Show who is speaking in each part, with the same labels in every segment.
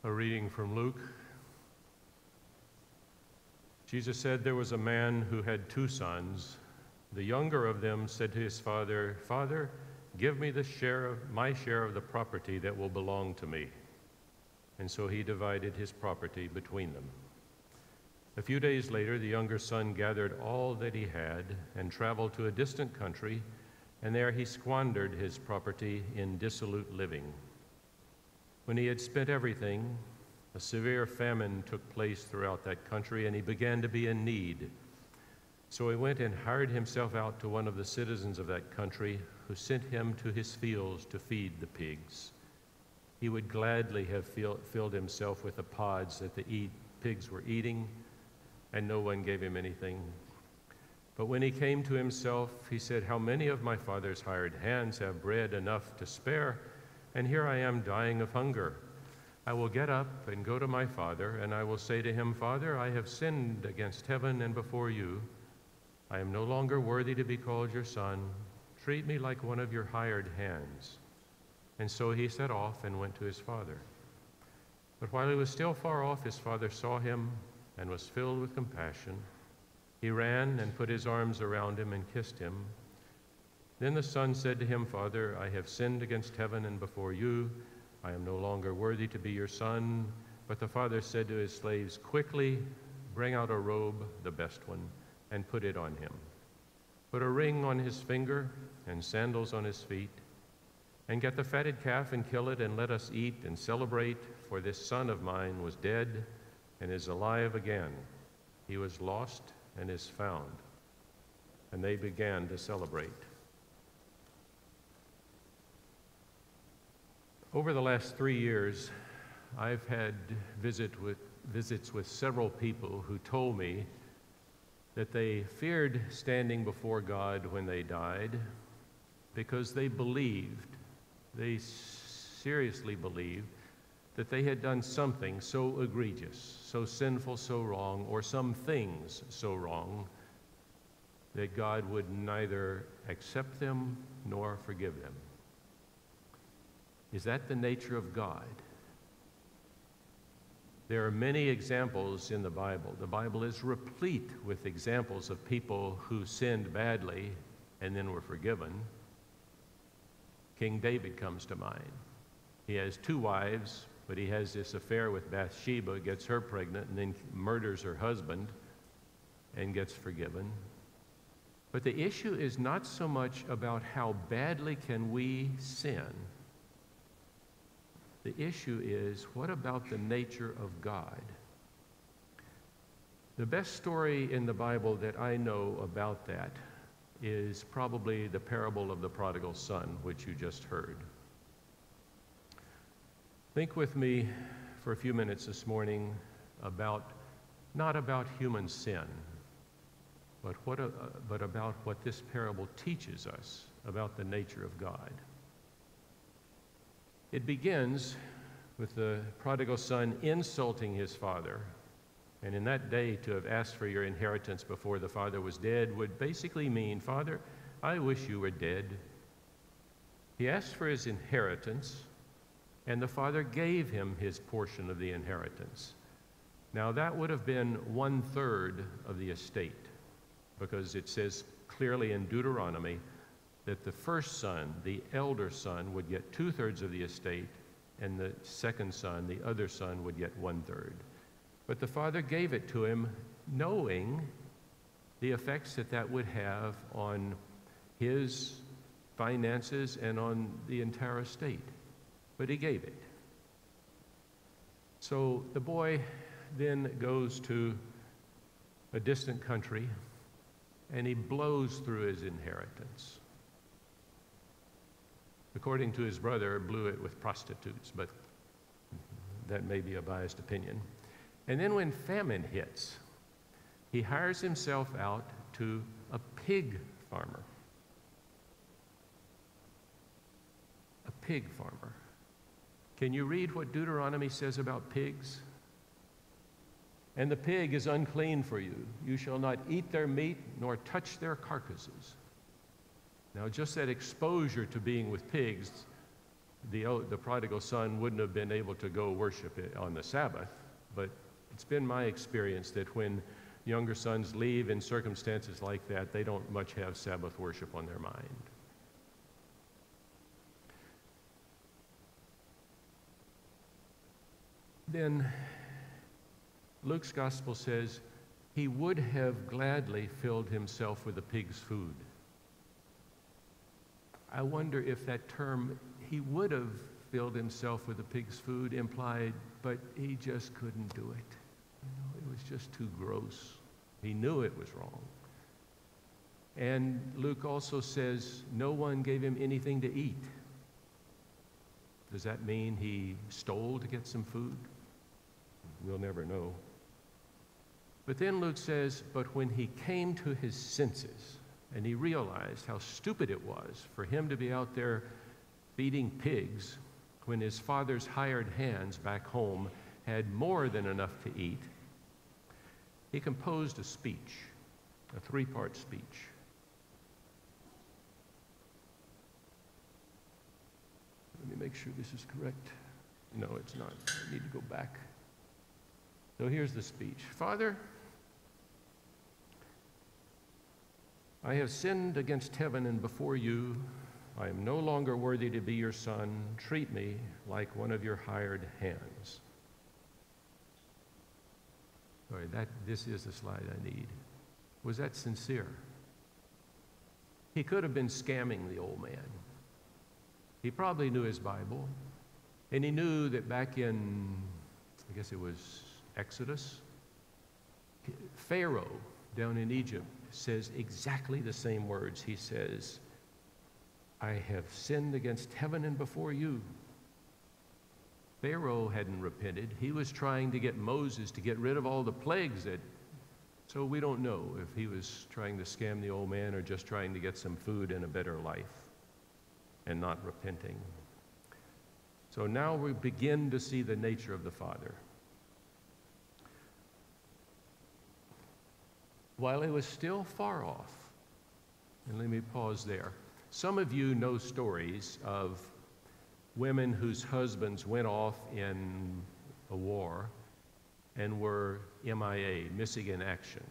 Speaker 1: A reading from Luke. Jesus said there was a man who had 2 sons. The younger of them said to his father, "Father, give me my share of the property that will belong to me." And so he divided his property between them. A few days later, the younger son gathered all that he had and traveled to a distant country, and there he squandered his property in dissolute living. When he had spent everything, a severe famine took place throughout that country, and he began to be in need. So he went and hired himself out to one of the citizens of that country, who sent him to his fields to feed the pigs. He would gladly have filled himself with the pods that the pigs were eating, and no one gave him anything. But when he came to himself, he said, "How many of my father's hired hands have bread enough to spare, and here I am dying of hunger. I will get up and go to my father, and I will say to him, 'Father, I have sinned against heaven and before you. I am no longer worthy to be called your son. Treat me like one of your hired hands.' And so he set off and went to his father. But while he was still far off, his father saw him and was filled with compassion. He ran and put his arms around him and kissed him. Then the son said to him, 'Father, I have sinned against heaven and before you. I am no longer worthy to be your son.' But the father said to his slaves, 'Quickly bring out a robe, the best one, and put it on him. Put a ring on his finger and sandals on his feet. And get the fatted calf and kill it, and let us eat and celebrate, for this son of mine was dead and is alive again. He was lost and is found.' And they began to celebrate." Over the last 3 years, I've had visits with several people who told me that they feared standing before God when they died because they seriously believed that they had done something so egregious, so sinful, so wrong, or some things so wrong that God would neither accept them nor forgive them. Is that the nature of God? There are many examples in the Bible. The Bible is replete with examples of people who sinned badly and then were forgiven. King David comes to mind. He has 2 wives, but he has this affair with Bathsheba, gets her pregnant, and then murders her husband and gets forgiven. But the issue is not so much about how badly can we sin. The issue is, what about the nature of God? The best story in the Bible that I know about that is probably the parable of the prodigal son, which you just heard. Think with me for a few minutes this morning not about human sin, but about what this parable teaches us about the nature of God. It begins with the prodigal son insulting his father. And in that day, to have asked for your inheritance before the father was dead would basically mean, "Father, I wish you were dead." He asked for his inheritance, and the father gave him his portion of the inheritance. Now, that would have been 1/3 of the estate, because it says clearly in Deuteronomy that the first son, the elder son, would get 2/3 of the estate, and the second son, the other son, would get 1/3. But the father gave it to him, knowing the effects that would have on his finances and on the entire estate. But he gave it. So the boy then goes to a distant country, and he blows through his inheritance. According to his brother, blew it with prostitutes, but that may be a biased opinion. And then when famine hits, he hires himself out to a pig farmer. A pig farmer. Can you read what Deuteronomy says about pigs? "And the pig is unclean for you. You shall not eat their meat nor touch their carcasses." Now, just that exposure to being with pigs The prodigal son wouldn't have been able to go worship it on the Sabbath, but it's been my experience that when younger sons leave in circumstances like that, they don't much have Sabbath worship on their mind. Then Luke's gospel says he would have gladly filled himself with the pig's food. I wonder if that term, he would have filled himself with the pig's food, implied, but he just couldn't do it. It was just too gross. He knew it was wrong. And Luke also says no one gave him anything to eat. Does that mean he stole to get some food? We'll never know. But then Luke says, but when he came to his senses and he realized how stupid it was for him to be out there feeding pigs when his father's hired hands back home had more than enough to eat, he composed a speech, a three-part speech. Let me make sure this is correct. No, it's not. I need to go back. So here's the speech. Father, I have sinned against heaven and before you. I am no longer worthy to be your son. Treat me like one of your hired hands. Sorry, this is the slide I need. Was that sincere? He could have been scamming the old man. He probably knew his Bible, and he knew that back in, I guess it was Exodus, Pharaoh down in Egypt says exactly the same words. He says, I have sinned against heaven and before you. Pharaoh hadn't repented. He was trying to get Moses to get rid of all the plagues so we don't know if he was trying to scam the old man or just trying to get some food and a better life and not repenting. So now we begin to see the nature of the Father. While he was still far off, and let me pause there. Some of you know stories of women whose husbands went off in a war and were MIA, missing in action.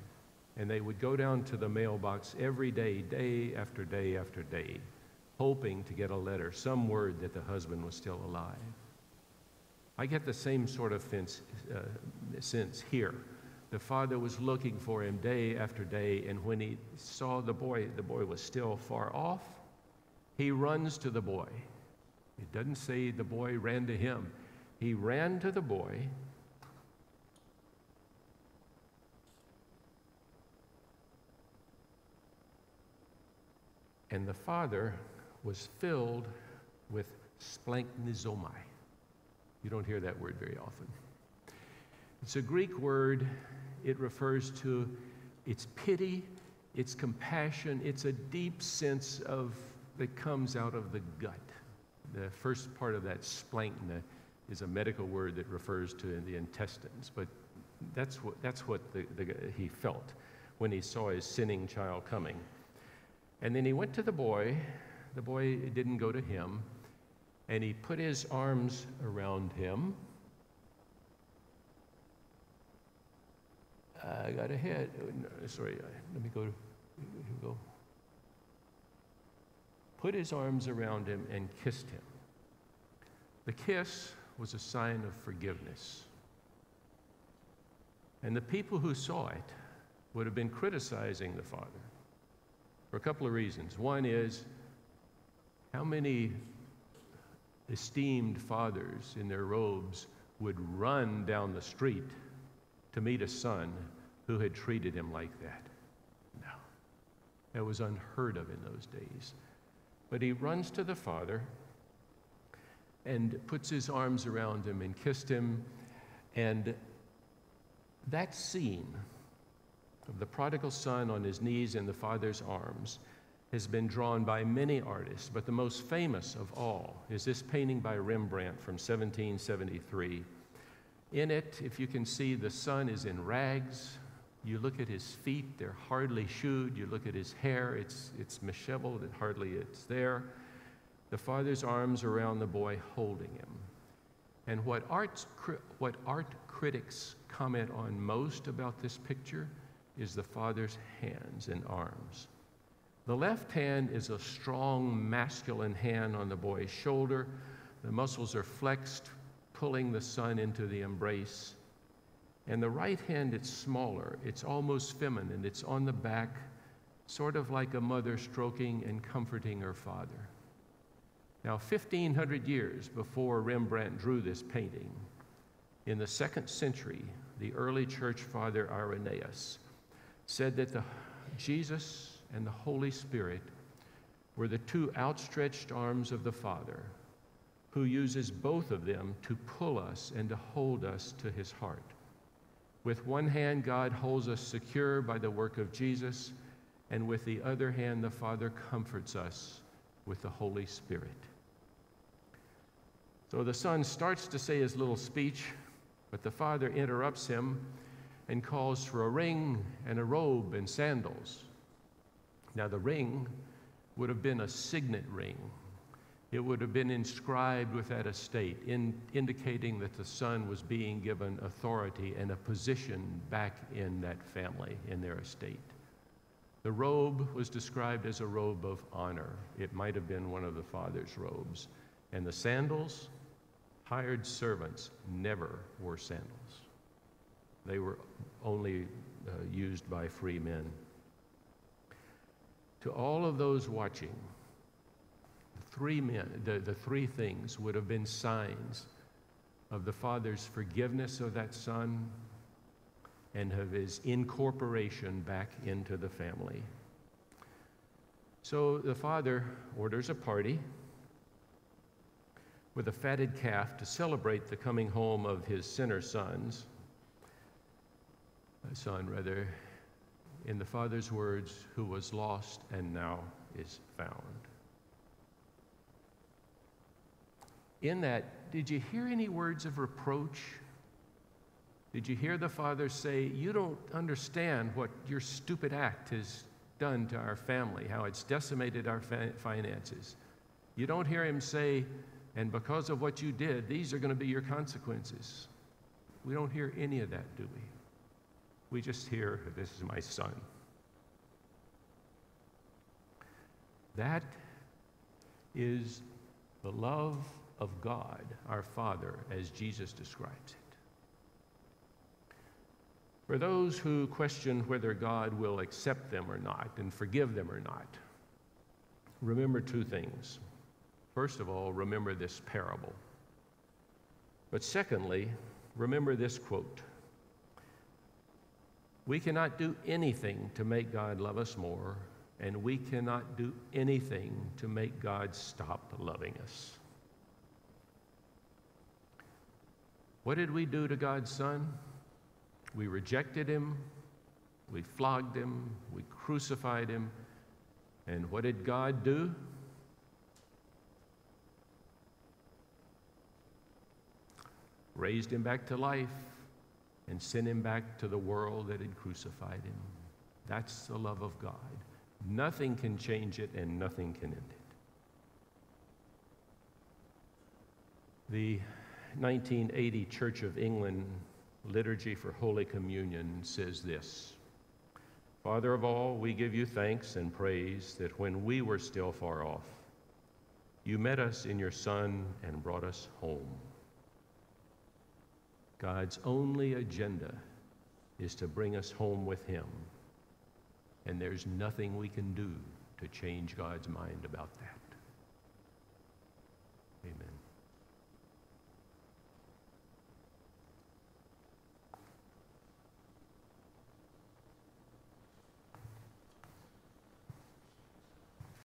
Speaker 1: And they would go down to the mailbox every day, day after day after day, hoping to get a letter, some word that the husband was still alive. I get the same sort of sense here. The father was looking for him day after day, and when he saw the boy was still far off, he runs to the boy. It doesn't say the boy ran to him. He ran to the boy, and the father was filled with splanchnizomai. You don't hear that word very often. It's a Greek word. It refers to its pity, its compassion. It's a deep sense that comes out of the gut. The first part of that splanchna is a medical word that refers to the intestines, but that's what he felt when he saw his sinning child coming. And then he went to the boy. The boy didn't go to him, and he put his arms around him. I got ahead. No, sorry, let me go. Here we go. Put his arms around him and kissed him. The kiss was a sign of forgiveness. And the people who saw it would have been criticizing the father for a couple of reasons. One is, how many esteemed fathers in their robes would run down the street to meet a son who had treated him like that? No. That was unheard of in those days. But he runs to the father and puts his arms around him and kissed him. And that scene of the prodigal son on his knees in the father's arms has been drawn by many artists, but the most famous of all is this painting by Rembrandt from 1773. In it, if you can see, the son is in rags. You look at his feet, they're hardly shoed. You look at his hair, it's disheveled, hardly it's there. the father's arms around the boy, holding him. And what art critics comment on most about this picture is the father's hands and arms. The left hand is a strong masculine hand on the boy's shoulder. The muscles are flexed, pulling the son into the embrace. And the right hand, it's smaller. It's almost feminine. It's on the back, sort of like a mother stroking and comforting her father. Now, 1,500 years before Rembrandt drew this painting, in the 2nd century, the early church father Irenaeus said that Jesus and the Holy Spirit were the two outstretched arms of the Father, who uses both of them to pull us and to hold us to his heart. With one hand, God holds us secure by the work of Jesus, and with the other hand, the Father comforts us with the Holy Spirit. So the son starts to say his little speech, but the father interrupts him and calls for a ring and a robe and sandals. Now, the ring would have been a signet ring. It would have been inscribed with that estate, indicating that the son was being given authority and a position back in that family, in their estate. The robe was described as a robe of honor. It might have been one of the father's robes. And the sandals, hired servants never wore sandals. They were only used by free men. To all of those watching, the three things would have been signs of the father's forgiveness of that son and of his incorporation back into the family. So the father orders a party with a fatted calf to celebrate the coming home of his sinner son, in the father's words, who was lost and now is found. In that, did you hear any words of reproach? Did you hear the father say, you don't understand what your stupid act has done to our family, how it's decimated our finances? You don't hear him say, and because of what you did, these are going to be your consequences. We don't hear any of that, do we? We just hear, this is my son. That is the love of God, our Father, as Jesus describes it. For those who question whether God will accept them or not and forgive them or not, remember two things. First of all, remember this parable. But secondly, remember this quote. We cannot do anything to make God love us more, and we cannot do anything to make God stop loving us. What did we do to God's Son? We rejected him, we flogged him, we crucified him, and what did God do? Raised him back to life and sent him back to the world that had crucified him. That's the love of God. Nothing can change it and nothing can end it. The 1980 Church of England Liturgy for Holy Communion says this: Father of all, we give you thanks and praise that when we were still far off, you met us in your Son and brought us home. God's only agenda is to bring us home with him, and there's nothing we can do to change God's mind about that.